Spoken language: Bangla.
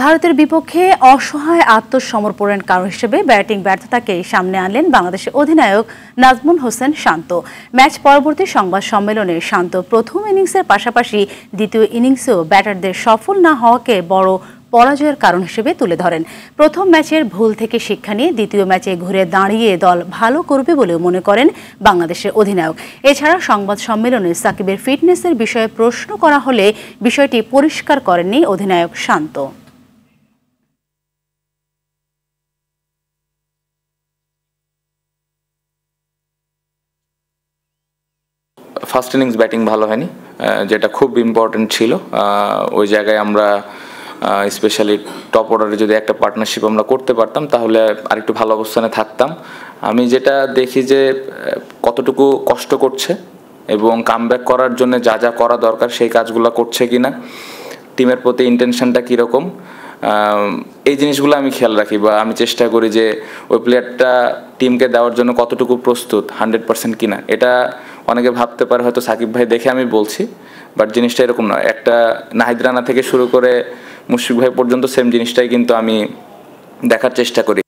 ভারতের বিপক্ষে অসহায় আত্মসমর্পণের কারণ হিসেবে ব্যাটিং ব্যর্থতাকে সামনে আনলেন বাংলাদেশের অধিনায়ক নাজমুল হোসেন শান্ত। ম্যাচ পরবর্তী সংবাদ সম্মেলনে শান্ত প্রথম ইনিংসের পাশাপাশি দ্বিতীয় ইনিংসেও ব্যাটারদের সফল না হওয়াকে বড় পরাজয়ের কারণ হিসেবে তুলে ধরেন। প্রথম ম্যাচের ভুল থেকে শিক্ষা নিয়ে দ্বিতীয় ম্যাচে ঘুরে দাঁড়িয়ে দল ভালো করবে বলেও মনে করেন বাংলাদেশের অধিনায়ক। এছাড়া সংবাদ সম্মেলনে সাকিবের ফিটনেসের বিষয়ে প্রশ্ন করা হলে বিষয়টি পরিষ্কার করেননি অধিনায়ক শান্ত। ফার্স্ট ইনিংস ব্যাটিং ভালো হয়নি, যেটা খুব ইম্পর্টেন্ট ছিল। ওই জায়গায় আমরা স্পেশালি টপ অর্ডারে যদি একটা পার্টনারশিপ আমরা করতে পারতাম তাহলে আরেকটু ভালো অবস্থানে থাকতাম। আমি যেটা দেখি যে কতটুকু কষ্ট করছে এবং কামব্যাক করার জন্য যা যা করা দরকার সেই কাজগুলো করছে কিনা, টিমের প্রতি ইন্টেনশনটা কীরকম, এই জিনিসগুলো আমি খেয়াল রাখি বা আমি চেষ্টা করি যে ওই প্লেয়ারটা টিমকে দেওয়ার জন্য কতটুকু প্রস্তুত, 100% কিনা। এটা অনেকে ভাবতে পারে হয়তো সাকিব ভাই দেখে আমি বলছি, বাট জিনিসটা এরকম নয়। একটা নাহিদ রানা থেকে শুরু করে মুশফিক ভাই পর্যন্ত সেম জিনিসটাই কিন্তু আমি দেখার চেষ্টা করি।